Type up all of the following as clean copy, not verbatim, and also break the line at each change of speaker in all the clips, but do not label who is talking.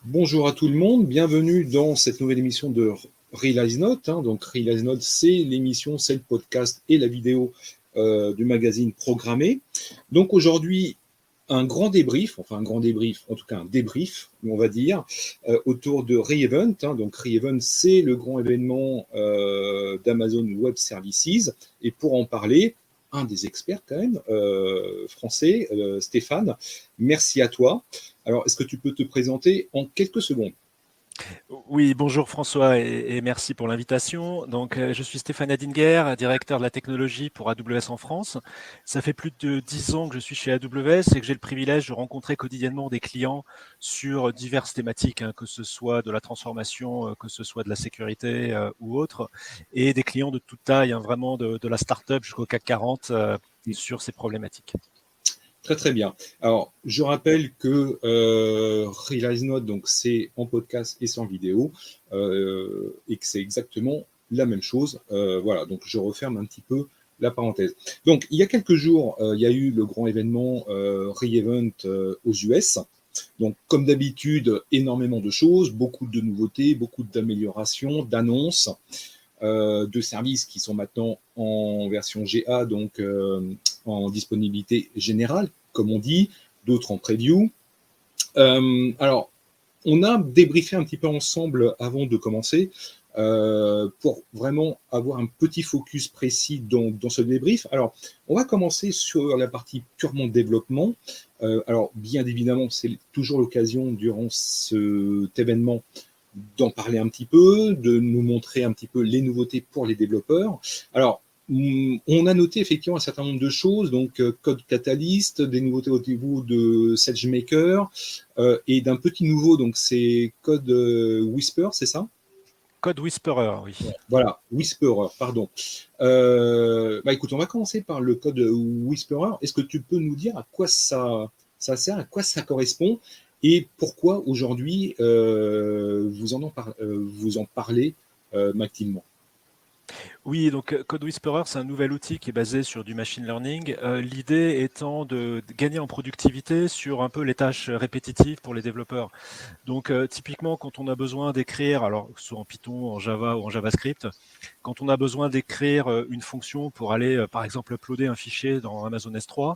Bonjour à tout le monde, bienvenue dans cette nouvelle émission de Realize Note. Donc Realize Note, c'est l'émission, c'est le podcast et la vidéo du magazine Programmé. Donc aujourd'hui, un débrief, en tout cas un débrief, on va dire, autour de Re-Event. Donc Re-Event, c'est le grand événement d'Amazon Web Services. Et pour en parler, un des experts quand même, français, Stéphane, merci à toi. Alors, est-ce que tu peux te présenter en quelques secondes?
Oui, bonjour François et merci pour l'invitation. Donc, je suis Stéphane Adinger, directeur de la technologie pour AWS en France. Ça fait plus de 10 ans que je suis chez AWS et que j'ai le privilège de rencontrer quotidiennement des clients sur diverses thématiques, que ce soit de la transformation, que ce soit de la sécurité ou autre, et des clients de toute taille, vraiment de la start-up jusqu'au CAC 40 sur ces problématiques.
Très très bien. Alors, je rappelle que Realize Note, donc c'est en podcast et sans vidéo, et que c'est exactement la même chose. Voilà, donc je referme un petit peu la parenthèse. Donc, il y a quelques jours, il y a eu le grand événement Re-Event aux US. Donc, comme d'habitude, énormément de choses, beaucoup de nouveautés, beaucoup d'améliorations, d'annonces, de services qui sont maintenant en version GA, donc en disponibilité générale, comme on dit, d'autres en preview. Alors, on a débriefé un petit peu ensemble avant de commencer pour vraiment avoir un petit focus précis dans ce débrief. Alors, on va commencer sur la partie purement développement. Alors, bien évidemment, c'est toujours l'occasion durant cet événement d'en parler un petit peu, de nous montrer un petit peu les nouveautés pour les développeurs. Alors, on a noté effectivement un certain nombre de choses, donc Code Catalyst, des nouveautés au niveau de SageMaker, et d'un petit nouveau, donc c'est Code Whisper, c'est ça?
Code Whisperer, oui.
Voilà, Whisperer, pardon. Écoute, on va commencer par le Code Whisperer. Est-ce que tu peux nous dire à quoi ça sert, à quoi ça correspond, et pourquoi aujourd'hui vous en parlez activement?
Oui, donc Code Whisperer, c'est un nouvel outil qui est basé sur du machine learning. L'idée étant de gagner en productivité sur un peu les tâches répétitives pour les développeurs. Donc typiquement, quand on a besoin d'écrire, alors que ce soit en Python, en Java ou en JavaScript, quand on a besoin d'écrire une fonction pour aller, par exemple, uploader un fichier dans Amazon S3,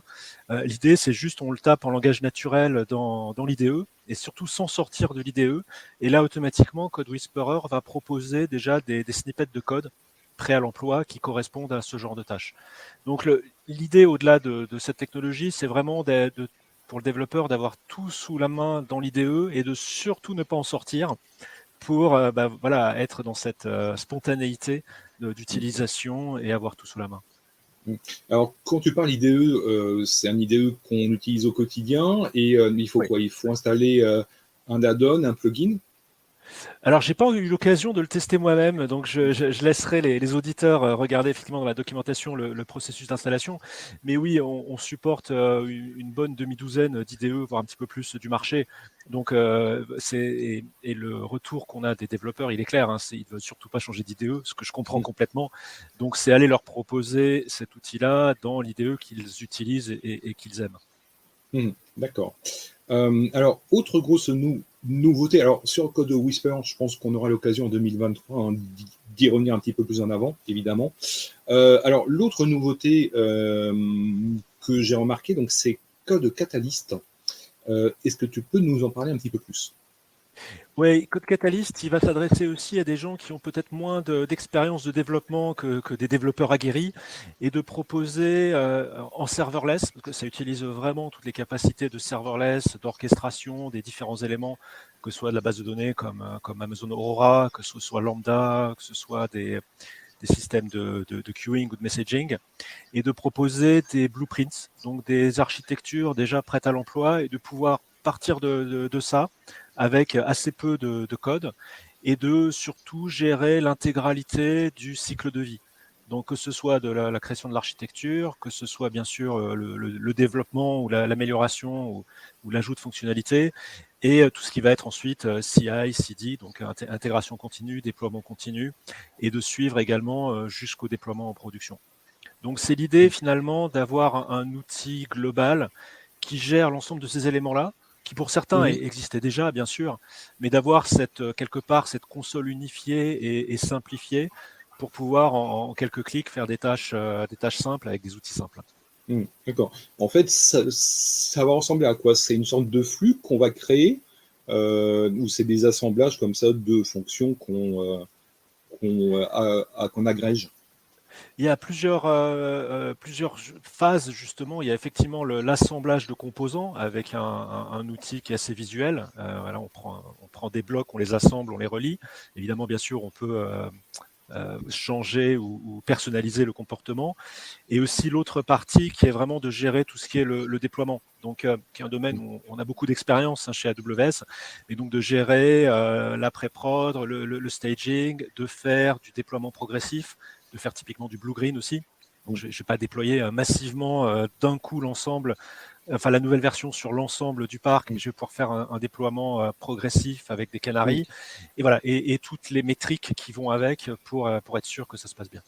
l'idée c'est juste on le tape en langage naturel dans l'IDE et surtout sans sortir de l'IDE. Et là, automatiquement, Code Whisperer va proposer déjà des snippets de code prêts à l'emploi qui correspondent à ce genre de tâches. Donc l'idée au-delà de cette technologie, c'est vraiment pour le développeur d'avoir tout sous la main dans l'IDE et de surtout ne pas en sortir pour voilà, être dans cette spontanéité d'utilisation et avoir tout sous la main.
Alors, quand tu parles IDE, c'est un IDE qu'on utilise au quotidien, et il faut
Oui.
quoi? Il faut installer un add-on, un plugin?
Alors, j'ai pas eu l'occasion de le tester moi-même, donc je laisserai les auditeurs regarder effectivement dans la documentation le processus d'installation. Mais oui, on supporte une bonne demi-douzaine d'IDE, voire un petit peu plus du marché. Donc, et le retour qu'on a des développeurs, il est clair, ils ne veulent surtout pas changer d'IDE, ce que je comprends complètement. Donc, c'est aller leur proposer cet outil-là dans l'IDE qu'ils utilisent et qu'ils aiment.
D'accord. Alors, autre grosse nouveauté, alors sur le code Whisper, je pense qu'on aura l'occasion en 2023 d'y revenir un petit peu plus en avant, évidemment. Alors, l'autre nouveauté que j'ai remarqué, donc c'est Code Catalyst. Est-ce que tu peux nous en parler un petit peu plus?
Oui, Code Catalyst, il va s'adresser aussi à des gens qui ont peut-être moins d'expérience de développement que des développeurs aguerris et de proposer en serverless, parce que ça utilise vraiment toutes les capacités de serverless, d'orchestration des différents éléments, que ce soit de la base de données comme Amazon Aurora, que ce soit Lambda, que ce soit des systèmes de queuing ou de messaging, et de proposer des blueprints, donc des architectures déjà prêtes à l'emploi, et de pouvoir partir de ça avec assez peu de code et de surtout gérer l'intégralité du cycle de vie. Donc que ce soit de la création de l'architecture, que ce soit bien sûr le développement ou l'amélioration ou l'ajout de fonctionnalités, et tout ce qui va être ensuite CI, CD, donc intégration continue, déploiement continu, et de suivre également jusqu'au déploiement en production. Donc c'est l'idée finalement d'avoir un outil global qui gère l'ensemble de ces éléments-là, qui pour certains existait déjà, bien sûr, mais d'avoir quelque part cette console unifiée et simplifiée pour pouvoir en quelques clics faire des tâches simples avec des outils simples.
D'accord. En fait, ça va ressembler à quoi? C'est une sorte de flux qu'on va créer, ou c'est des assemblages comme ça de fonctions qu'on agrège?
Il y a plusieurs phases, justement. Il y a effectivement l'assemblage de composants avec un outil qui est assez visuel. Voilà, on prend des blocs, on les assemble, on les relie. Évidemment, bien sûr, on peut changer ou personnaliser le comportement. Et aussi l'autre partie qui est vraiment de gérer tout ce qui est le déploiement. Donc, qui est un domaine où on a beaucoup d'expérience chez AWS, et donc de gérer la pré-prod, le staging, de faire du déploiement progressif, de faire typiquement du blue-green aussi. Donc, je ne vais pas déployer massivement d'un coup la nouvelle version sur l'ensemble du parc, mais je vais pouvoir faire un déploiement progressif avec des canaries, et voilà, et toutes les métriques qui vont avec pour être sûr que ça se passe bien.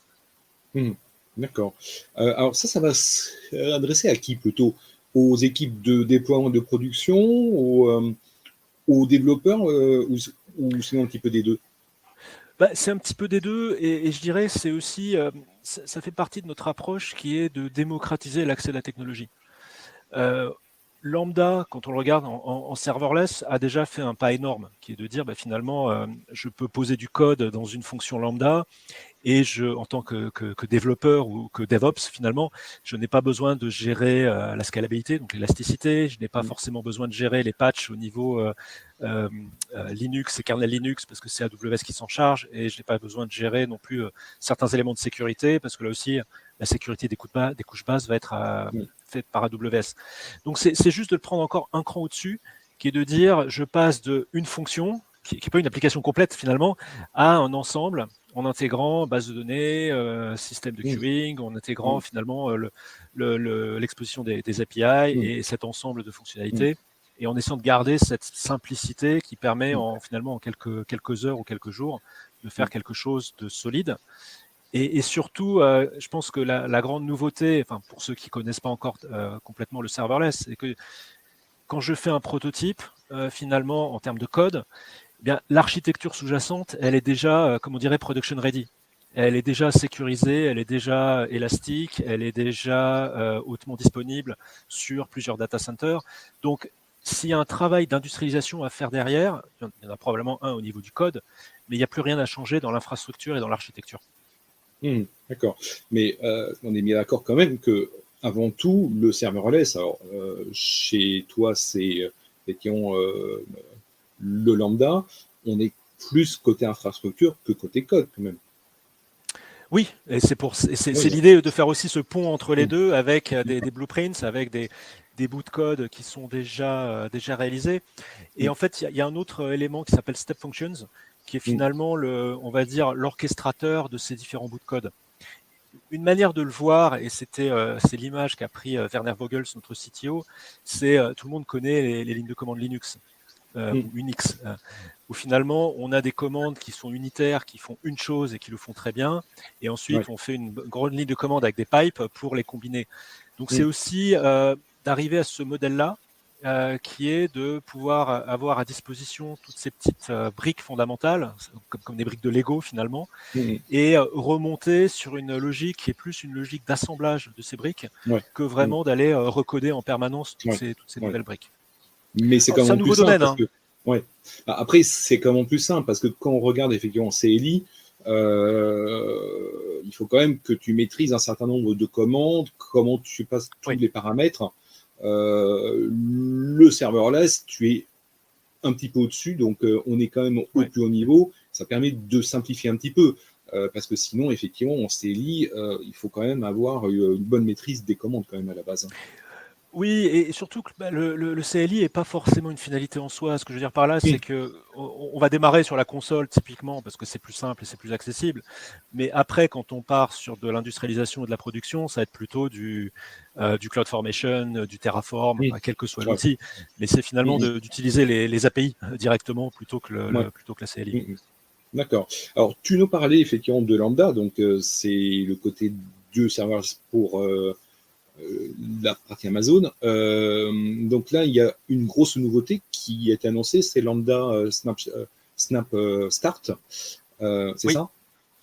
D'accord. Alors ça va s'adresser à qui plutôt? Aux équipes de déploiement de production, aux développeurs, ou sinon un petit peu des deux?
C'est un petit peu des deux, et je dirais c'est aussi, ça fait partie de notre approche qui est de démocratiser l'accès à la technologie. Lambda, quand on le regarde en serverless, a déjà fait un pas énorme, qui est de dire finalement, je peux poser du code dans une fonction lambda, et en tant que développeur ou que DevOps, finalement, je n'ai pas besoin de gérer la scalabilité, donc l'élasticité. Je n'ai pas forcément besoin de gérer les patchs au niveau Linux et kernel Linux, parce que c'est AWS qui s'en charge, et je n'ai pas besoin de gérer non plus certains éléments de sécurité, parce que là aussi, la sécurité des couches basses va être faite par AWS. Donc c'est juste de le prendre encore un cran au-dessus, qui est de dire, je passe d'une fonction, qui n'est pas une application complète finalement, à un ensemble, en intégrant base de données, système de queuing, en intégrant finalement l'exposition des API et cet ensemble de fonctionnalités, et en essayant de garder cette simplicité qui permet finalement en quelques heures ou quelques jours de faire quelque chose de solide. Et surtout, je pense que la grande nouveauté, pour ceux qui ne connaissent pas encore complètement le serverless, c'est que quand je fais un prototype, finalement en termes de code, l'architecture sous-jacente, elle est déjà, comme on dirait, production ready. Elle est déjà sécurisée, elle est déjà élastique, elle est déjà hautement disponible sur plusieurs data centers. Donc, s'il y a un travail d'industrialisation à faire derrière, il y en a probablement un au niveau du code, mais il n'y a plus rien à changer dans l'infrastructure et dans l'architecture.
D'accord. Mais on est bien d'accord quand même que, avant tout, le serverless, alors chez toi, c'est le lambda, on est plus côté infrastructure que côté code quand même.
Oui, et c'est l'idée de faire aussi ce pont entre les deux avec des blueprints, avec des bouts de code qui sont déjà réalisés. Et en fait, il y a un autre élément qui s'appelle Step Functions, qui est finalement on va dire l'orchestrateur de ces différents bouts de code. Une manière de le voir, et c'est l'image qu'a pris Werner Vogels, notre CTO, c'est tout le monde connaît les lignes de commande Linux ou Unix, où finalement on a des commandes qui sont unitaires, qui font une chose et qui le font très bien, et ensuite on fait une grande ligne de commande avec des pipes pour les combiner. Donc c'est aussi d'arriver à ce modèle-là, qui est de pouvoir avoir à disposition toutes ces petites briques fondamentales, comme des briques de Lego finalement, et remonter sur une logique qui est plus une logique d'assemblage de ces briques que vraiment d'aller recoder en permanence toutes ces nouvelles briques.
Mais c'est quand même plus simple parce que, après, c'est quand même plus simple parce que quand on regarde effectivement CLI, il faut quand même que tu maîtrises un certain nombre de commandes, comment tu passes tous les paramètres. Le serverless, tu es un petit peu au-dessus, donc on est quand même au plus haut niveau. Ça permet de simplifier un petit peu, parce que sinon, effectivement, en CLI, il faut quand même avoir une bonne maîtrise des commandes quand même à la base.
Oui, et surtout que le CLI n'est pas forcément une finalité en soi. Ce que je veux dire par là, c'est qu'on va démarrer sur la console typiquement parce que c'est plus simple et c'est plus accessible. Mais après, quand on part sur de l'industrialisation et de la production, ça va être plutôt du CloudFormation, du Terraform, quel que soit l'outil. Mais c'est finalement d'utiliser les API directement plutôt que la CLI.
D'accord. Alors, tu nous parlais effectivement de Lambda, donc c'est le côté du serveur pour la partie Amazon. Donc là, il y a une grosse nouveauté qui a été annoncée, c'est Lambda Snap Start. C'est
Oui,
ça?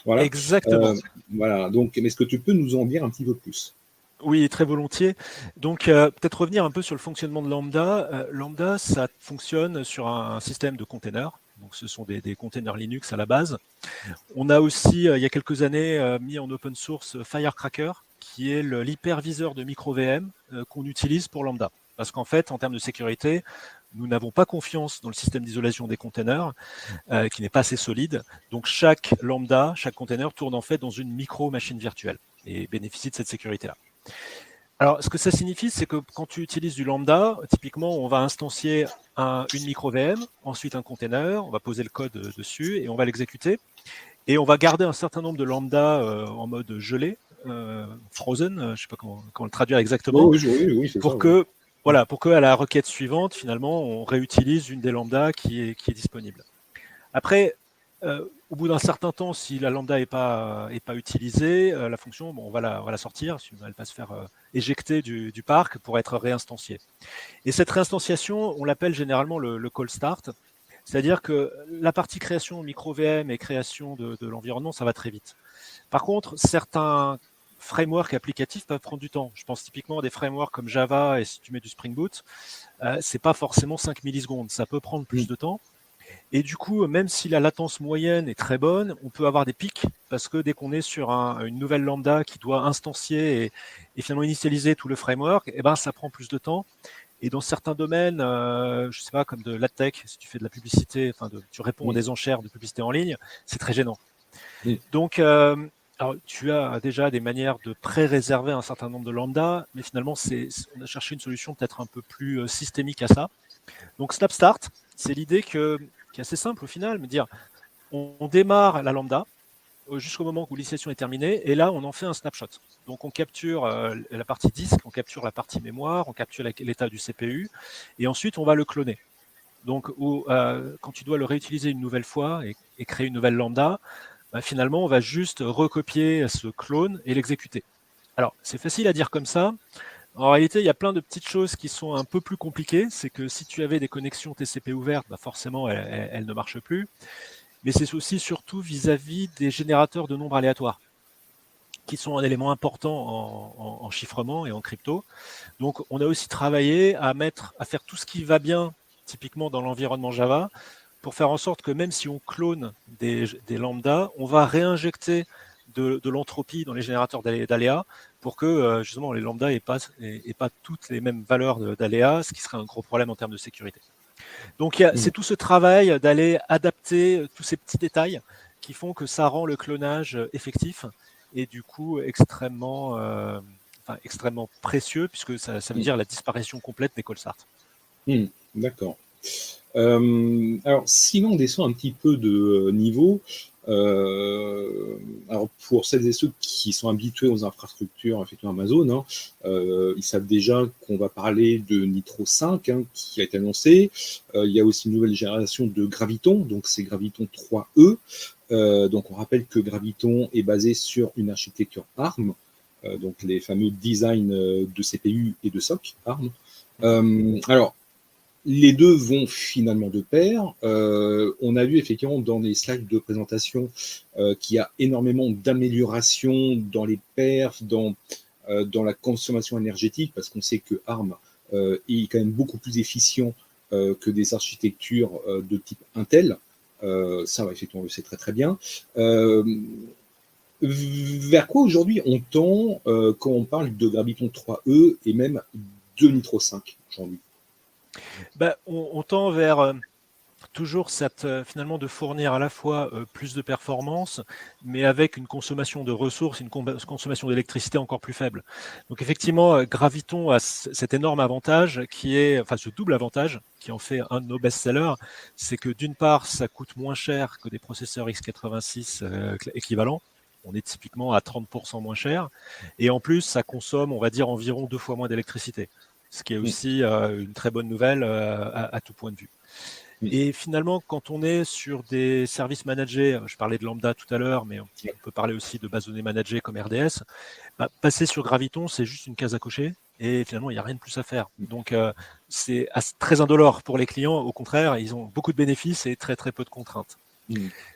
Voilà.
exactement.
Voilà. Donc, est-ce que tu peux nous en dire un petit peu plus?
Oui, très volontiers. Donc, peut-être revenir un peu sur le fonctionnement de Lambda. Lambda, ça fonctionne sur un système de containers. Donc, ce sont des containers Linux à la base. On a aussi, il y a quelques années, mis en open source Firecracker, qui est l'hyperviseur de micro-VM qu'on utilise pour Lambda. Parce qu'en fait, en termes de sécurité, nous n'avons pas confiance dans le système d'isolation des containers, qui n'est pas assez solide. Donc, chaque Lambda, chaque container tourne en fait dans une micro-machine virtuelle et bénéficie de cette sécurité-là. Alors, ce que ça signifie, c'est que quand tu utilises du lambda, typiquement, on va instancier une micro VM, ensuite un container, on va poser le code dessus et on va l'exécuter. Et on va garder un certain nombre de lambda en mode gelé, frozen, je ne sais pas comment le traduire exactement,
Oui, c'est ça.
pour
Oui.
que, voilà, pour que à la requête suivante, finalement, on réutilise une des lambda qui est disponible. Après, au bout d'un certain temps, si la lambda n'est pas utilisée, la fonction, bon, on va la sortir, elle va se faire éjecter du parc pour être réinstanciée. Et cette réinstanciation, on l'appelle généralement le call start, c'est-à-dire que la partie création micro-VM et création de l'environnement, ça va très vite. Par contre, certains frameworks applicatifs peuvent prendre du temps. Je pense typiquement à des frameworks comme Java, et si tu mets du Spring Boot, c'est pas forcément 5 millisecondes, ça peut prendre plus de temps. Et du coup, même si la latence moyenne est très bonne, on peut avoir des pics parce que dès qu'on est sur une nouvelle lambda qui doit instancier et finalement initialiser tout le framework, eh ben, ça prend plus de temps. Et dans certains domaines, je sais pas, comme de l'adtech, si tu fais de la publicité, tu réponds à des enchères de publicité en ligne, c'est très gênant. Donc, alors, tu as déjà des manières de pré-réserver un certain nombre de lambda, mais finalement, on a cherché une solution peut-être un peu plus systémique à ça. Donc, Snapstart, c'est l'idée qui est assez simple au final, mais dire on démarre la lambda jusqu'au moment où l'initialisation est terminée, et là, on en fait un snapshot. Donc, on capture la partie disque, on capture la partie mémoire, on capture l'état du CPU, et ensuite, on va le cloner. Donc, quand tu dois le réutiliser une nouvelle fois et créer une nouvelle lambda, bah, finalement, on va juste recopier ce clone et l'exécuter. Alors, c'est facile à dire comme ça. En réalité, il y a plein de petites choses qui sont un peu plus compliquées. C'est que si tu avais des connexions TCP ouvertes, bah forcément, elles ne marchent plus. Mais c'est aussi surtout vis-à-vis des générateurs de nombres aléatoires, qui sont un élément important en chiffrement et en crypto. Donc, on a aussi travaillé à faire tout ce qui va bien, typiquement dans l'environnement Java, pour faire en sorte que même si on clone des lambdas, on va réinjecter de l'entropie dans les générateurs d'aléas pour que justement les lambdas n'aient pas toutes les mêmes valeurs d'aléas, ce qui serait un gros problème en termes de sécurité. Donc c'est tout ce travail d'aller adapter tous ces petits détails qui font que ça rend le clonage effectif et du coup extrêmement précieux, puisque ça veut dire la disparition complète des call start.
D'accord. Alors, si on descend un petit peu de niveau, alors pour celles et ceux qui sont habitués aux infrastructures effectivement Amazon, hein, ils savent déjà qu'on va parler de Nitro 5 hein, qui a été annoncé. Il y a aussi une nouvelle génération de Graviton, donc c'est Graviton 3E. Donc on rappelle que Graviton est basé sur une architecture ARM, donc les fameux designs de CPU et de SOC ARM. Alors, les deux vont finalement de pair. On a vu effectivement dans les slides de présentation qu'il y a énormément d'améliorations dans les perfs, dans la consommation énergétique, parce qu'on sait que ARM est quand même beaucoup plus efficient que des architectures de type Intel. Ça, effectivement, on le sait très très bien. Vers quoi aujourd'hui on tend quand on parle de Graviton 3E et même de Nitro 5 aujourd'hui?
Ben, on tend vers toujours finalement de fournir à la fois plus de performance, mais avec une consommation de ressources, une consommation d'électricité encore plus faible. Donc effectivement, Graviton a cet énorme avantage ce double avantage qui en fait un de nos best-sellers, c'est que d'une part, ça coûte moins cher que des processeurs x86 équivalents. On est typiquement à 30% moins cher. Et en plus, ça consomme, on va dire, environ 2 fois moins d'électricité. Ce qui est aussi une très bonne nouvelle à tout point de vue. Et finalement, quand on est sur des services managés, je parlais de Lambda tout à l'heure, mais on peut parler aussi de bases de données managées comme RDS, passer sur Graviton, c'est juste une case à cocher et finalement, il n'y a rien de plus à faire. Donc, c'est très indolore pour les clients. Au contraire, ils ont beaucoup de bénéfices et très, très peu de contraintes.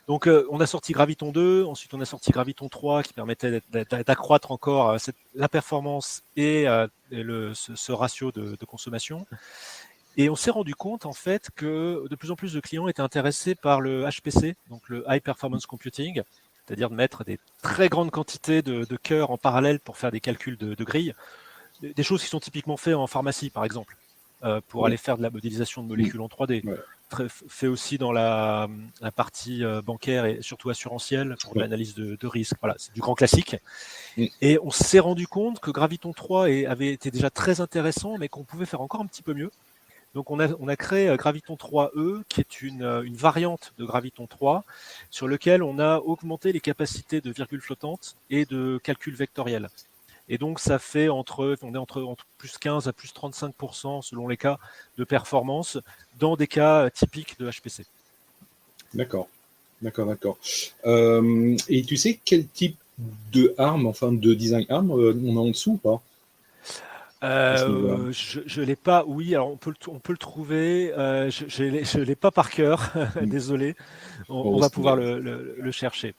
Donc, on a sorti Graviton 2, ensuite on a sorti Graviton 3 qui permettait d'accroître encore la performance et ce ratio de consommation. Et on s'est rendu compte en fait que de plus en plus de clients étaient intéressés par le HPC, donc le High Performance Computing, c'est-à-dire de mettre des très grandes quantités de cœurs en parallèle pour faire des calculs de grille, des choses qui sont typiquement faites en pharmacie par exemple, pour aller faire de la modélisation de molécules en 3D. Fait aussi dans la partie bancaire et surtout assurantielle pour l'analyse de risque. Voilà, c'est du grand classique. Et on s'est rendu compte que Graviton 3 avait été déjà très intéressant, mais qu'on pouvait faire encore un petit peu mieux. Donc, on a créé Graviton 3E, qui est une variante de Graviton 3, sur lequel on a augmenté les capacités de virgule flottante et de calcul vectoriel. Et donc, ça fait on est entre plus 15 à plus 35% selon les cas de performance dans des cas typiques de HPC.
D'accord. Et tu sais quel type de arme, enfin de design arme, on a en dessous ou pas?
Je l'ai pas. Oui, alors on peut le trouver. Je l'ai pas par cœur. Désolé. On va pouvoir le chercher.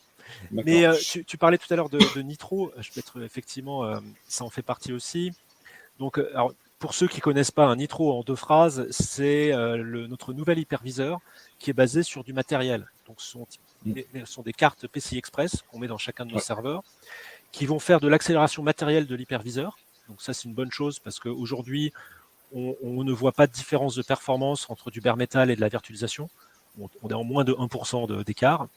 Mais tu parlais tout à l'heure de Nitro. Je peux être effectivement, ça en fait partie aussi. Donc, alors, pour ceux qui connaissent pas un Nitro en 2 phrases, c'est notre nouvel hyperviseur qui est basé sur du matériel. Donc, ce sont des cartes PCI Express qu'on met dans chacun de nos serveurs, qui vont faire de l'accélération matérielle de l'hyperviseur. Donc ça, c'est une bonne chose parce qu'aujourd'hui, on ne voit pas de différence de performance entre du bare metal et de la virtualisation. On est en moins de 1% d'écart.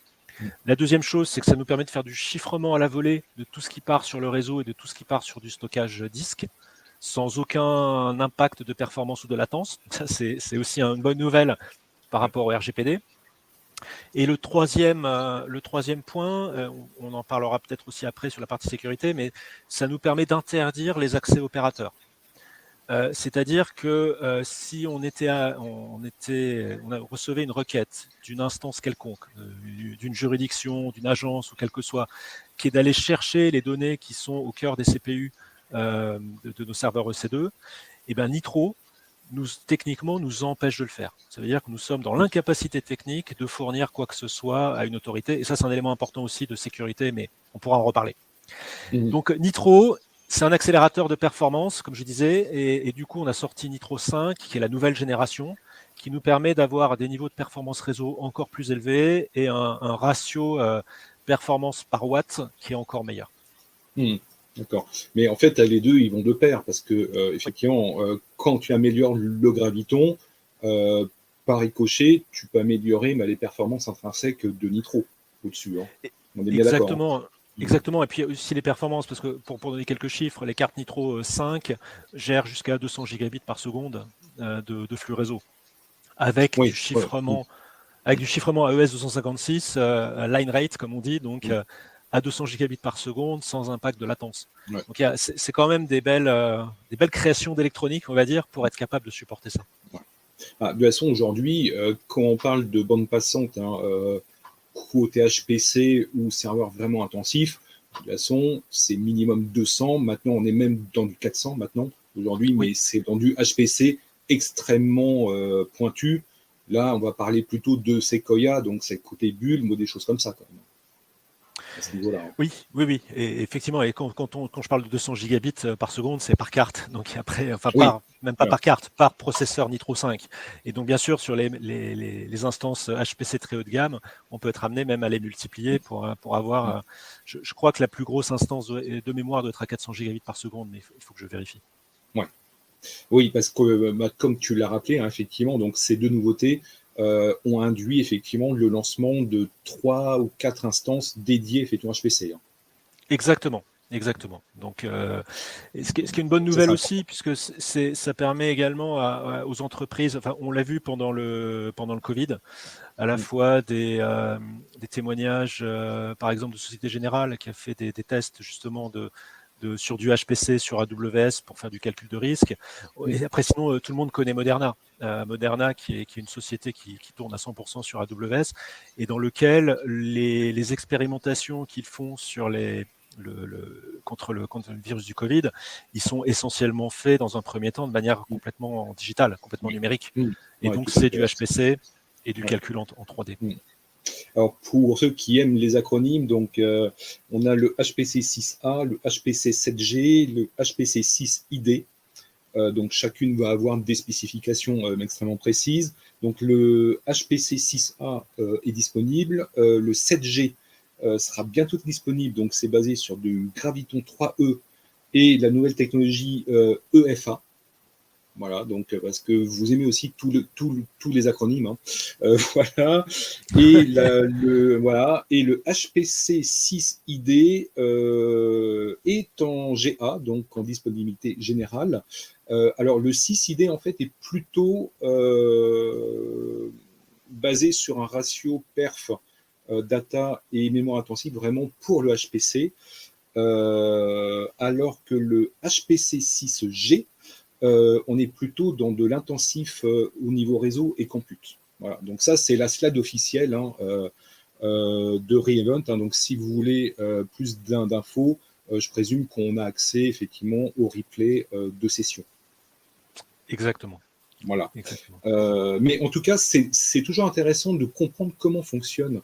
La deuxième chose, c'est que ça nous permet de faire du chiffrement à la volée de tout ce qui part sur le réseau et de tout ce qui part sur du stockage disque, sans aucun impact de performance ou de latence. Ça, c'est aussi une bonne nouvelle par rapport au RGPD. Et le troisième point, on en parlera peut-être aussi après sur la partie sécurité, mais ça nous permet d'interdire les accès opérateurs. C'est-à-dire que si on recevait une requête d'une instance quelconque, d'une juridiction, d'une agence ou quel que soit, qui est d'aller chercher les données qui sont au cœur des CPU de nos serveurs EC2, et ben Nitro, techniquement, nous empêche de le faire. Ça veut dire que nous sommes dans l'incapacité technique de fournir quoi que ce soit à une autorité. Et ça, c'est un élément important aussi de sécurité, mais on pourra en reparler. Donc, Nitro, c'est un accélérateur de performance, comme je disais, et du coup, on a sorti Nitro 5, qui est la nouvelle génération, qui nous permet d'avoir des niveaux de performance réseau encore plus élevés et un ratio performance par watt qui est encore meilleur.
D'accord. Mais en fait, les deux, ils vont de pair parce que, effectivement, quand tu améliores le graviton, par ricochet, tu peux améliorer les performances intrinsèques de Nitro au-dessus. Hein. On est bien
exactement. D'accord. Exactement. Et puis aussi les performances, parce que pour donner quelques chiffres, les cartes Nitro 5 gèrent jusqu'à 200 gigabits par seconde de flux réseau. Avec du chiffrement. Avec du chiffrement AES 256, line rate, comme on dit, donc à 200 gigabits par seconde, sans impact de latence. Donc c'est quand même des belles créations d'électronique, on va dire, pour être capable de supporter ça.
De toute façon, aujourd'hui, quand on parle de bande passante, côté HPC ou serveur vraiment intensif, de toute façon, c'est minimum 200. Maintenant, on est même dans du 400 maintenant, aujourd'hui, mais c'est dans du HPC extrêmement pointu. Là, on va parler plutôt de Sequoia, donc c'est côté bulle, des choses comme ça, quand même. À ce niveau-là. Hein.
Oui. Et effectivement, et quand je parle de 200 gigabits par seconde, c'est par carte. Donc après, enfin, même pas par carte, par processeur Nitro 5. Et donc, bien sûr, sur les instances HPC très haut de gamme, on peut être amené même à les multiplier pour avoir. Je crois que la plus grosse instance de mémoire doit être à 400 gigabits par seconde, mais il faut que je vérifie.
Oui, parce que comme tu l'as rappelé, effectivement, donc ces deux nouveautés ont induit effectivement le lancement de 3 ou 4 instances dédiées effectivement HPC. Hein.
Exactement. Donc, ce qui est une bonne nouvelle aussi, puisque ça permet également aux entreprises, enfin, on l'a vu pendant le Covid, à la fois des témoignages, par exemple, de Société Générale qui a fait des tests justement sur du HPC, sur AWS pour faire du calcul de risque. Et après, sinon, tout le monde connaît Moderna. Moderna, qui est une société qui tourne à 100% sur AWS et dans lequel les expérimentations qu'ils font sur contre le virus du Covid, ils sont essentiellement faits dans un premier temps de manière complètement digitale, complètement numérique. Et donc, c'est du HPC et du calcul en 3D.
Alors, pour ceux qui aiment les acronymes, donc, on a le HPC 6A, le HPC 7G, le HPC 6ID. Donc, chacune va avoir des spécifications extrêmement précises. Donc, le HPC 6A est disponible. Le 7G sera bientôt disponible. Donc, c'est basé sur du Graviton 3E et la nouvelle technologie EFA. Voilà, donc parce que vous aimez aussi tous les acronymes, hein. Voilà. Et le HPC 6ID est en GA, donc en disponibilité générale. Alors le 6ID en fait est plutôt basé sur un ratio perf data et mémoire intensive vraiment pour le HPC, alors que le HPC 6G on est plutôt dans de l'intensif au niveau réseau et compute. Voilà. Donc ça, c'est la slide officielle de Reevent. Donc si vous voulez plus d'infos, je présume qu'on a accès effectivement au replay de session.
Exactement.
Voilà. Exactement. Mais en tout cas, c'est toujours intéressant de comprendre comment fonctionne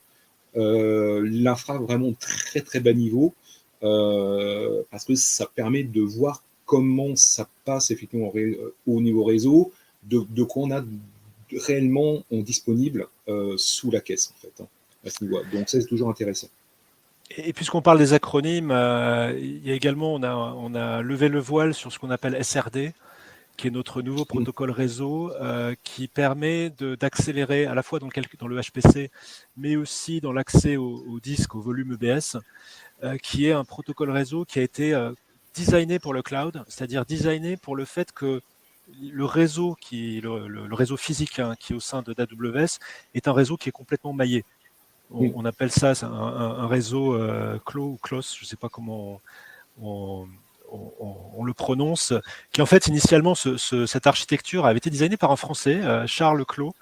l'infra vraiment très très bas niveau, parce que ça permet de voir comment ça passe effectivement au niveau réseau, de quoi on a réellement disponible sous la caisse en fait, à ce niveau. Donc ça, c'est toujours intéressant.
Et puisqu'on parle des acronymes, il y a également, on a levé le voile sur ce qu'on appelle SRD, qui est notre nouveau protocole réseau, qui permet d'accélérer à la fois dans le HPC, mais aussi dans l'accès au disque, au volume EBS, qui est un protocole réseau qui a été designé pour le cloud, c'est-à-dire designé pour le fait que le réseau le réseau physique qui est au sein d'AWS est un réseau qui est complètement maillé. On appelle ça un réseau clos ou close, je ne sais pas comment on le prononce, qui en fait initialement cette architecture avait été designée par un Français, Charles Clos,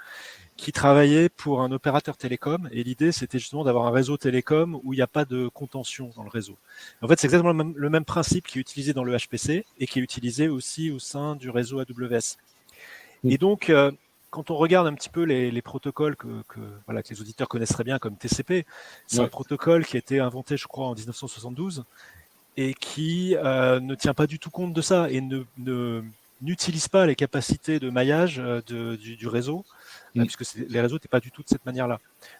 qui travaillait pour un opérateur télécom, et l'idée c'était justement d'avoir un réseau télécom où il n'y a pas de contention dans le réseau. En fait, c'est exactement le même principe qui est utilisé dans le HPC et qui est utilisé aussi au sein du réseau AWS. Et donc, quand on regarde un petit peu les protocoles que les auditeurs connaissent très bien, comme TCP, c'est un protocole qui a été inventé, je crois, en 1972 et qui ne tient pas du tout compte de ça et n'utilise pas les capacités de maillage du réseau, puisque les réseaux n'étaient pas du tout de cette manière-là.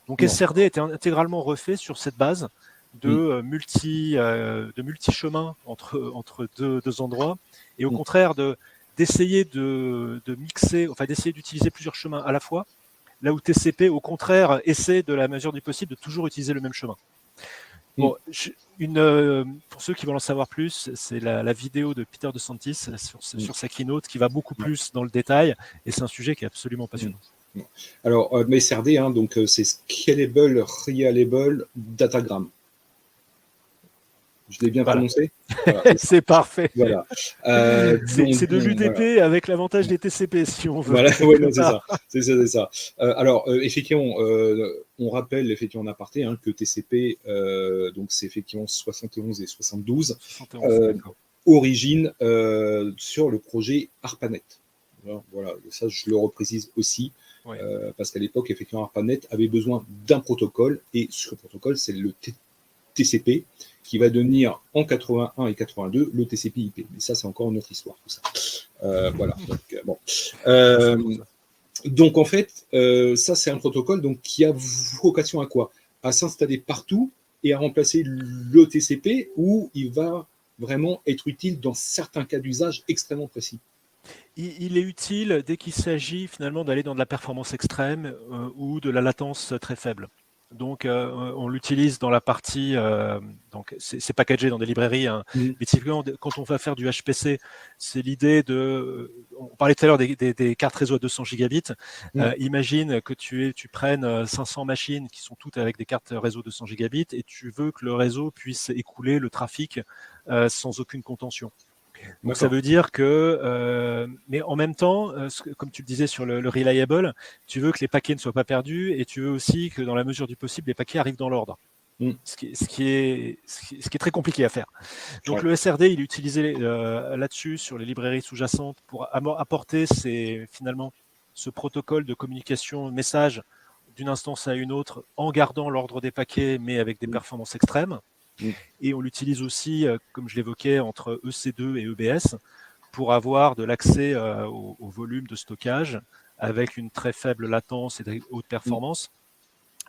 Donc SRD était intégralement refait sur cette base de multi-chemins entre deux endroits, et au contraire d'essayer de mixer, enfin d'essayer d'utiliser plusieurs chemins à la fois, là où TCP, au contraire, essaie de la mesure du possible de toujours utiliser le même chemin. Bon, pour ceux qui veulent en savoir plus, c'est la vidéo de Peter DeSantis sur sa keynote qui va beaucoup plus dans le détail, et c'est un sujet qui est absolument passionnant.
Alors, mais SRD, donc c'est Scalable Reliable Datagram. Je l'ai bien prononcé.
Voilà, c'est parfait.
Voilà.
C'est de l'UDP avec l'avantage des TCP, si on veut.
Voilà, ouais, non, c'est ça. Alors, effectivement, on rappelle effectivement en aparté que TCP, donc c'est effectivement 71 et 72, origine sur le projet ARPANET. Voilà, ça je le reprécise aussi, parce qu'à l'époque, effectivement, ARPANET avait besoin d'un protocole, et ce protocole, c'est le TCP, qui va devenir en 81 et 82 le TCP/IP. Mais ça, c'est encore une autre histoire, tout ça. Voilà. Donc, en fait, ça, c'est un protocole donc, qui a vocation à quoi? À s'installer partout et à remplacer le TCP, où il va vraiment être utile dans certains cas d'usage extrêmement précis.
Il est utile dès qu'il s'agit finalement d'aller dans de la performance extrême ou de la latence très faible. Donc, on l'utilise dans la partie, donc c'est packagé dans des librairies, hein. Mais typiquement, quand on va faire du HPC, c'est l'idée on parlait tout à l'heure des cartes réseau à 200 gigabits. Imagine que tu prennes 500 machines qui sont toutes avec des cartes réseau 200 gigabits et tu veux que le réseau puisse écouler le trafic sans aucune contention. Donc ça veut dire que, mais en même temps, comme tu le disais sur le reliable, tu veux que les paquets ne soient pas perdus et tu veux aussi que dans la mesure du possible, les paquets arrivent dans l'ordre. Ce qui est très compliqué à faire. Donc le SRD, il est utilisé là-dessus sur les librairies sous-jacentes pour apporter finalement ce protocole de communication message d'une instance à une autre en gardant l'ordre des paquets mais avec des performances extrêmes. Et on l'utilise aussi, comme je l'évoquais, entre EC2 et EBS pour avoir de l'accès au volume de stockage avec une très faible latence et de haute performance.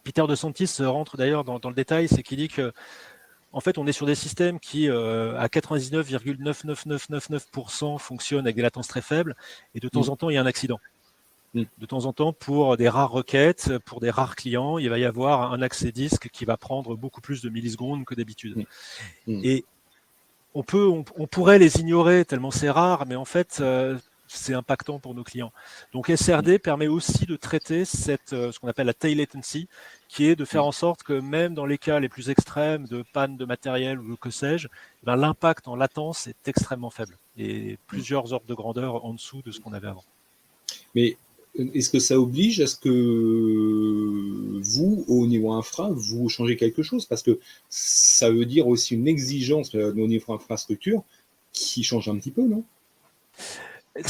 Peter De Santis rentre d'ailleurs dans le détail, c'est qu'il dit que en fait, on est sur des systèmes qui, à 99,99999% fonctionnent avec des latences très faibles et de temps en temps, il y a un accident. De temps en temps, pour des rares requêtes, pour des rares clients, il va y avoir un accès disque qui va prendre beaucoup plus de millisecondes que d'habitude. Et on pourrait les ignorer tellement c'est rare, mais en fait, c'est impactant pour nos clients. Donc SRD permet aussi de traiter ce qu'on appelle la tail latency, qui est de faire en sorte que même dans les cas les plus extrêmes de panne de matériel ou que sais-je, ben, l'impact en latence est extrêmement faible et plusieurs ordres de grandeur en dessous de ce qu'on avait avant.
Mais est-ce que ça oblige à ce que vous, au niveau infra, vous changez quelque chose? Parce que ça veut dire aussi une exigence au niveau infrastructure qui change un petit peu, non?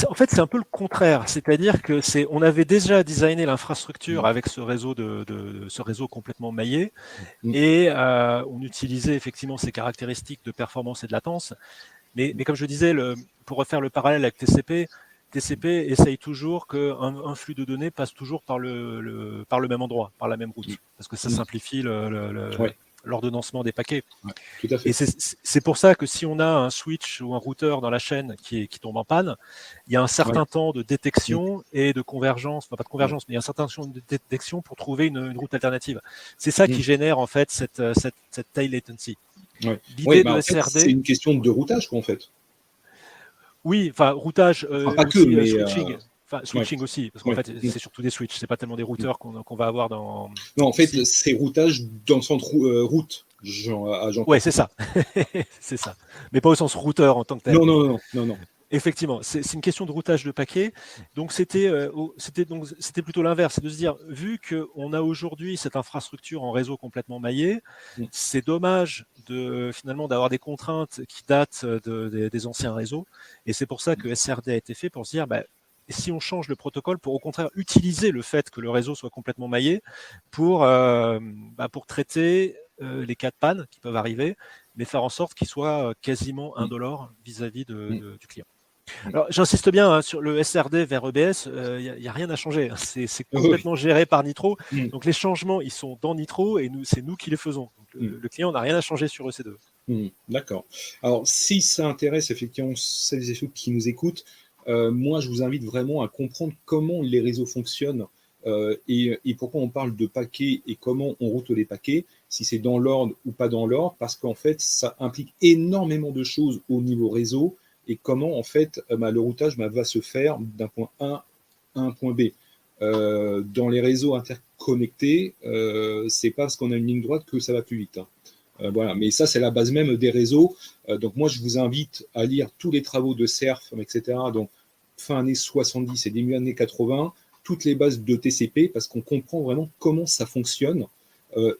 En fait, c'est un peu le contraire. C'est-à-dire que on avait déjà designé l'infrastructure avec ce réseau ce réseau complètement maillé, et on utilisait effectivement ces caractéristiques de performance et de latence. Mais comme je disais, pour refaire le parallèle avec TCP essaye toujours qu'un flux de données passe toujours par le même endroit, par la même route, parce que ça simplifie l'ordonnancement des paquets.
Tout à fait.
Et c'est pour ça que si on a un switch ou un routeur dans la chaîne qui tombe en panne, il y a un certain temps de détection et de convergence, enfin pas de convergence, mais il y a un certain temps de détection pour trouver une route alternative. C'est ça qui génère en fait cette tail latency.
L'idée de SRD, c'est une question de routage, quoi, en fait.
Oui, enfin routage,
pas
aussi,
que, mais
switching. Enfin, switching aussi, parce qu'en fait, c'est surtout des switches, c'est pas tellement des routeurs qu'on va avoir dans.
Non, en fait, c'est routage dans le sens route.
Ouais, c'est ça. C'est ça. Mais pas au sens routeur en tant que tel.
Non.
Effectivement, c'est une question de routage de paquets. Donc c'était plutôt l'inverse, c'est de se dire, vu qu'on a aujourd'hui cette infrastructure en réseau complètement maillé, c'est dommage finalement d'avoir des contraintes qui datent des anciens réseaux. Et c'est pour ça que SRD a été fait pour se dire, si on change le protocole pour au contraire utiliser le fait que le réseau soit complètement maillé pour traiter les cas de panne qui peuvent arriver, mais faire en sorte qu'il soit quasiment indolore vis-à-vis du client. Alors, j'insiste bien sur le SRD vers EBS, il n'y a rien à changer. C'est complètement géré par Nitro. Donc, les changements, ils sont dans Nitro et c'est nous qui les faisons. Donc, le client n'a rien à changer sur EC2.
D'accord. Alors, si ça intéresse effectivement celles et ceux qui nous écoutent, moi, je vous invite vraiment à comprendre comment les réseaux fonctionnent et pourquoi on parle de paquets et comment on route les paquets, si c'est dans l'ordre ou pas dans l'ordre, parce qu'en fait, ça implique énormément de choses au niveau réseau et comment, en fait, le routage va se faire d'un point A à un point B. Dans les réseaux interconnectés, c'est pas parce qu'on a une ligne droite que ça va plus vite. Voilà, mais ça, c'est la base même des réseaux. Donc, moi, je vous invite à lire tous les travaux de CERF, etc. Donc, fin années 70 et début années 80, toutes les bases de TCP, parce qu'on comprend vraiment comment ça fonctionne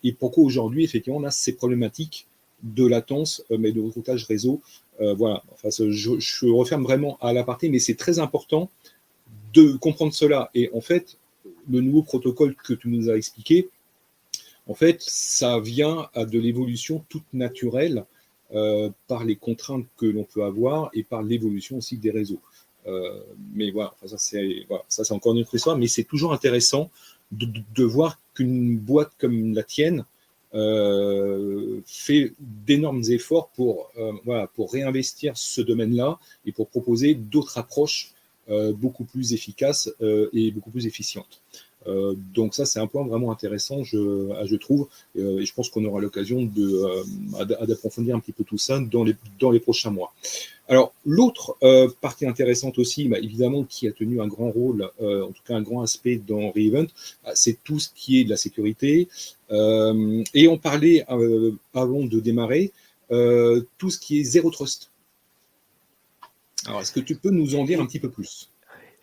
et pourquoi aujourd'hui, effectivement, on a ces problématiques de latence, mais de routage réseau. Voilà, enfin, je referme vraiment à l'aparté, mais c'est très important de comprendre cela. Et en fait, le nouveau protocole que tu nous as expliqué, en fait, ça vient à de l'évolution toute naturelle par les contraintes que l'on peut avoir et par l'évolution aussi des réseaux. Mais voilà, ça c'est encore une autre histoire, mais c'est toujours intéressant de voir qu'une boîte comme la tienne fait d'énormes efforts pour réinvestir ce domaine-là et pour proposer d'autres approches beaucoup plus efficaces et beaucoup plus efficientes. Donc ça, c'est un point vraiment intéressant, je trouve, et je pense qu'on aura l'occasion d'approfondir un petit peu tout ça dans les prochains mois. Alors, l'autre partie intéressante aussi, évidemment, qui a tenu un grand rôle, en tout cas un grand aspect dans Reevent, c'est tout ce qui est de la sécurité. Et on parlait, avant de démarrer, tout ce qui est Zero Trust. Alors, est-ce que tu peux nous en dire un petit peu plus ?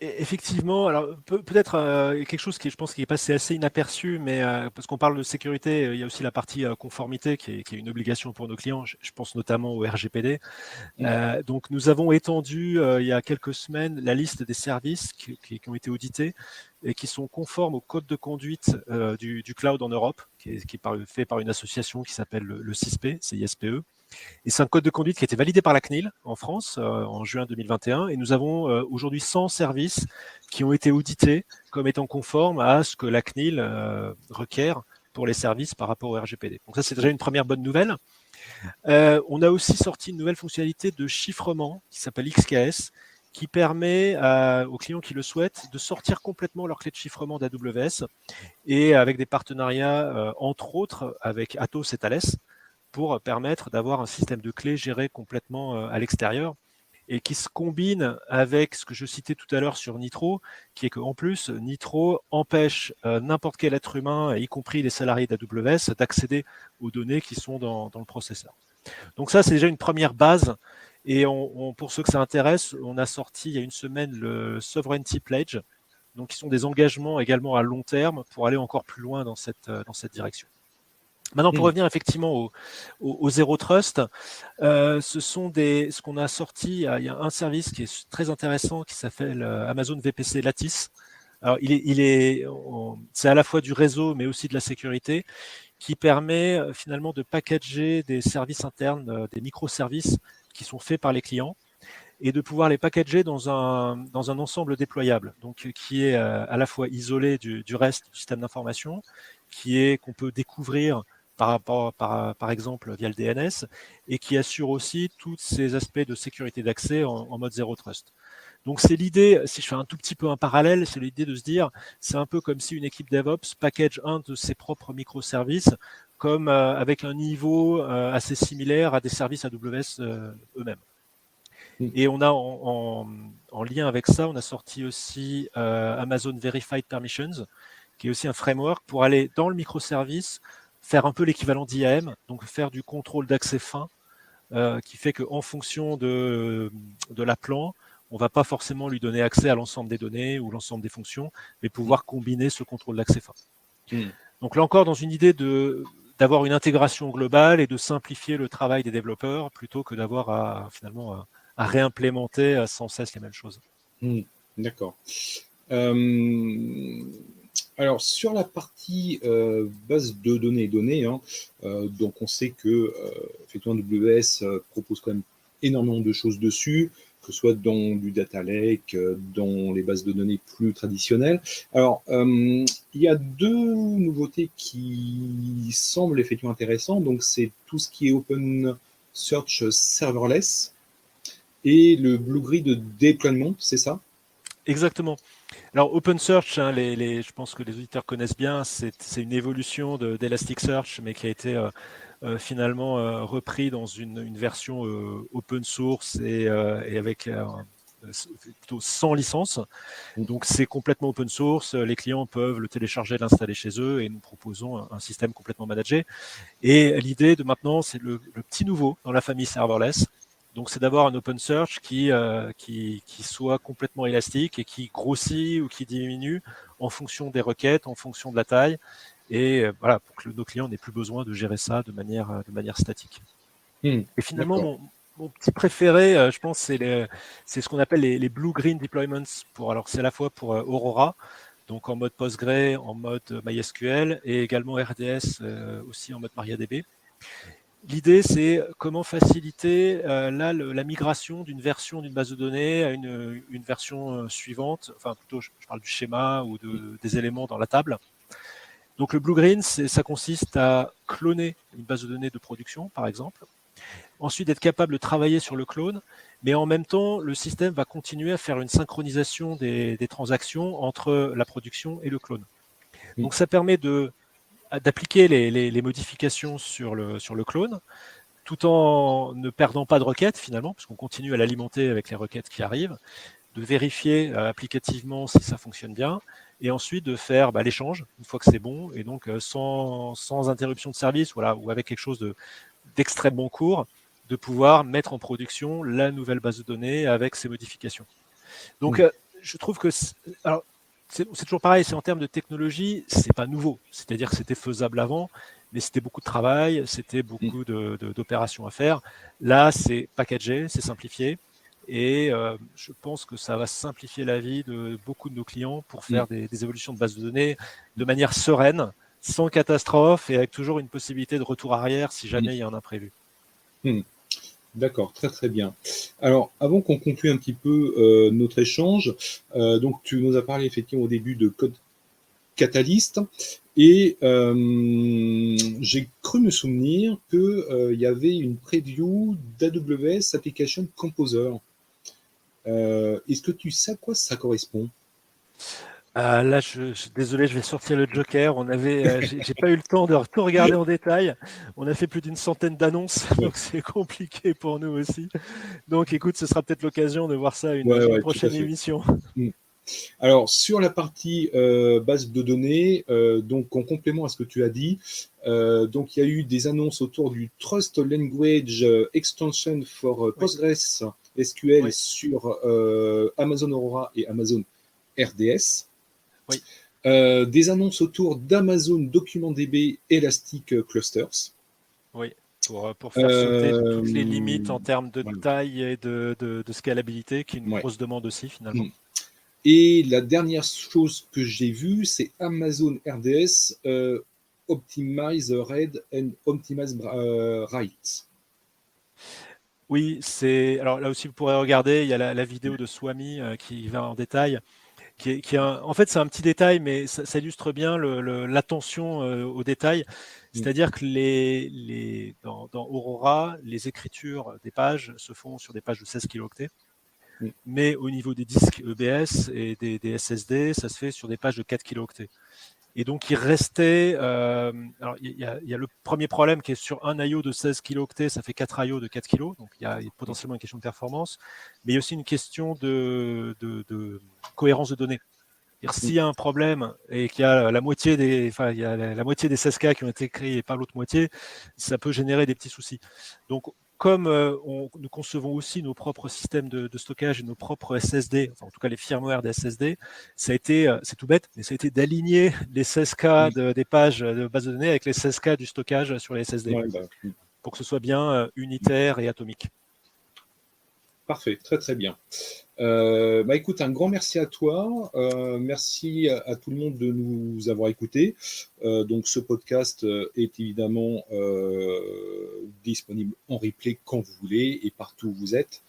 Effectivement, alors peut-être quelque chose qui, je pense, qui est passé assez inaperçu, mais parce qu'on parle de sécurité, il y a aussi la partie conformité qui est une obligation pour nos clients. Je pense notamment au RGPD. Donc, nous avons étendu il y a quelques semaines la liste des services qui ont été audités et qui sont conformes au code de conduite du cloud en Europe, qui est fait par une association qui s'appelle le CISPE, CISPE. Et c'est un code de conduite qui a été validé par la CNIL en France en juin 2021. Et nous avons aujourd'hui 100 services qui ont été audités comme étant conformes à ce que la CNIL requiert pour les services par rapport au RGPD. Donc ça, c'est déjà une première bonne nouvelle. On a aussi sorti une nouvelle fonctionnalité de chiffrement qui s'appelle XKS, qui permet aux clients qui le souhaitent de sortir complètement leur clé de chiffrement d'AWS et avec des partenariats, entre autres, avec Atos et Thales, pour permettre d'avoir un système de clés géré complètement à l'extérieur et qui se combine avec ce que je citais tout à l'heure sur Nitro, qui est qu'en plus, Nitro empêche n'importe quel être humain, y compris les salariés d'AWS, d'accéder aux données qui sont dans le processeur. Donc ça, c'est déjà une première base. Et pour ceux que ça intéresse, on a sorti il y a une semaine le Sovereignty Pledge, donc qui sont des engagements également à long terme pour aller encore plus loin dans cette direction. Maintenant, pour revenir effectivement au Zero Trust, ce qu'on a sorti, il y a un service qui est très intéressant qui s'appelle Amazon VPC Lattice. Alors, c'est à la fois du réseau, mais aussi de la sécurité, qui permet finalement de packager des services internes, des microservices qui sont faits par les clients, et de pouvoir les packager dans un ensemble déployable, donc qui est à la fois isolé du reste du système d'information, qu'on peut découvrir par exemple via le DNS, et qui assure aussi tous ces aspects de sécurité d'accès en mode Zero Trust. Donc c'est l'idée, si je fais un tout petit peu un parallèle, c'est l'idée de se dire, c'est un peu comme si une équipe DevOps package un de ses propres microservices, comme avec un niveau assez similaire à des services AWS eux-mêmes. Et on a en lien avec ça, on a sorti aussi Amazon Verified Permissions, qui est aussi un framework pour aller dans le microservice, faire un peu l'équivalent d'IAM, donc faire du contrôle d'accès fin, qui fait qu'en fonction de l'appelant, on ne va pas forcément lui donner accès à l'ensemble des données ou l'ensemble des fonctions, mais pouvoir combiner ce contrôle d'accès fin. Donc là encore, dans une idée d'avoir une intégration globale et de simplifier le travail des développeurs, plutôt que d'avoir finalement à réimplémenter sans cesse les mêmes choses.
D'accord. Alors, sur la partie base de données, donc on sait que effectivement AWS propose quand même énormément de choses dessus, que ce soit dans du data lake, dans les bases de données plus traditionnelles. Alors, il y a deux nouveautés qui semblent effectivement intéressantes. Donc, c'est tout ce qui est Open Search Serverless et le Blue Grid Deployment, c'est ça ?
Exactement. Alors, OpenSearch, je pense que les auditeurs connaissent bien, c'est une évolution d'Elasticsearch, mais qui a été finalement repris dans une version open source et avec plutôt sans licence. Donc, c'est complètement open source. Les clients peuvent le télécharger, l'installer chez eux, et nous proposons un système complètement managé. Et l'idée de maintenant, c'est le petit nouveau dans la famille serverless. Donc, c'est d'avoir un open search qui soit complètement élastique et qui grossit ou qui diminue en fonction des requêtes, en fonction de la taille, et voilà, pour que nos clients n'aient plus besoin de gérer ça de manière statique. Et finalement, mon petit préféré, je pense, c'est ce qu'on appelle les blue-green deployments. Alors, c'est à la fois pour Aurora, donc en mode Postgre, en mode MySQL, et également RDS aussi en mode MariaDB. L'idée, c'est comment faciliter la migration d'une version d'une base de données à une version suivante, enfin plutôt je parle du schéma ou des éléments dans la table. Donc le Blue-Green, ça consiste à cloner une base de données de production, par exemple. Ensuite, être capable de travailler sur le clone, mais en même temps, le système va continuer à faire une synchronisation des transactions entre la production et le clone. Donc ça permet d'appliquer les modifications sur le clone, tout en ne perdant pas de requêtes finalement, parce qu'on continue à l'alimenter avec les requêtes qui arrivent, de vérifier applicativement si ça fonctionne bien, et ensuite de faire l'échange une fois que c'est bon, et donc sans interruption de service, voilà, ou avec quelque chose d'extrêmement court, de pouvoir mettre en production la nouvelle base de données avec ces modifications. Donc je trouve que c'est toujours pareil, c'est en termes de technologie, c'est pas nouveau, c'est-à-dire que c'était faisable avant, mais c'était beaucoup de travail, c'était beaucoup d'opérations à faire. Là, c'est packagé, c'est simplifié, et je pense que ça va simplifier la vie de beaucoup de nos clients pour faire des évolutions de base de données de manière sereine, sans catastrophe, et avec toujours une possibilité de retour arrière si jamais il y a un imprévu.
D'accord, très très bien. Alors, avant qu'on conclue un petit peu notre échange, donc tu nous as parlé effectivement au début de Code Catalyst, et j'ai cru me souvenir qu'il y avait une preview d'AWS Application Composer. Est-ce que tu sais à quoi ça correspond?
Là, désolé, je vais sortir le Joker. J'ai pas eu le temps de tout regarder en détail. On a fait plus d'une centaine d'annonces, donc c'est compliqué pour nous aussi. Donc, écoute, ce sera peut-être l'occasion de voir ça une prochaine émission.
Alors, sur la partie base de données, donc en complément à ce que tu as dit, donc il y a eu des annonces autour du Trust Language Extension for PostgreSQL sur Amazon Aurora et Amazon RDS.
Oui.
Des annonces autour d'Amazon DocumentDB Elastic Clusters.
Oui, pour faire sauter toutes les limites en termes de taille et de scalabilité, qui est une grosse demande aussi finalement.
Et la dernière chose que j'ai vue, c'est Amazon RDS Optimize Read and Optimize Write.
Oui, alors là aussi vous pourrez regarder, il y a la vidéo de Swami qui va en détail. En fait, c'est un petit détail, mais ça illustre bien l'attention aux détails. C'est-à-dire que dans Aurora, les écritures des pages se font sur des pages de 16 kilooctets. Mais au niveau des disques EBS et des SSD, ça se fait sur des pages de 4 kilooctets. Et donc, il restait. Alors, il y a le premier problème qui est sur un I/O de 16 kilooctets, ça fait 4 I/O de 4 kilos. Donc, il y a potentiellement une question de performance. Mais il y a aussi une question de cohérence de données. S'il y a un problème et qu'il y a la moitié des 16K qui ont été créés et pas l'autre moitié, ça peut générer des petits soucis. Donc, comme nous concevons aussi nos propres systèmes de stockage et nos propres SSD, enfin, en tout cas les firmware des SSD, c'est tout bête, mais ça a été d'aligner les 16K des pages de base de données avec les 16K du stockage sur les SSD, pour que ce soit bien unitaire et atomique.
Parfait, très très bien. Écoute, un grand merci à toi. Merci à tout le monde de nous avoir écoutés. Donc, ce podcast est évidemment disponible en replay quand vous voulez et partout où vous êtes.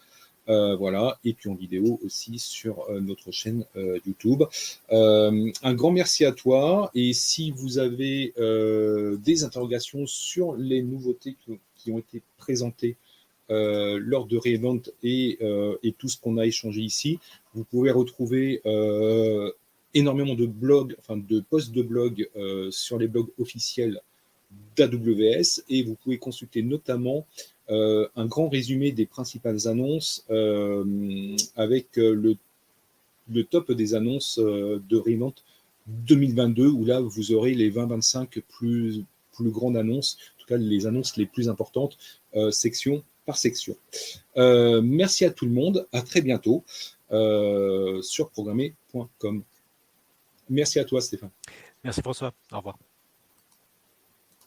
Voilà, et puis en vidéo aussi sur notre chaîne YouTube. Un grand merci à toi. Et si vous avez des interrogations sur les nouveautés qui ont été présentées lors de Reevent et tout ce qu'on a échangé ici, vous pouvez retrouver énormément de blogs, enfin de posts de blogs sur les blogs officiels d'AWS, et vous pouvez consulter notamment un grand résumé des principales annonces avec le top des annonces de Reevent 2022, où là vous aurez les 20-25 plus grandes annonces, en tout cas les annonces les plus importantes, section par section. Merci à tout le monde, à très bientôt sur programmer.com. Merci à toi, Stéphane.
Merci François, au revoir.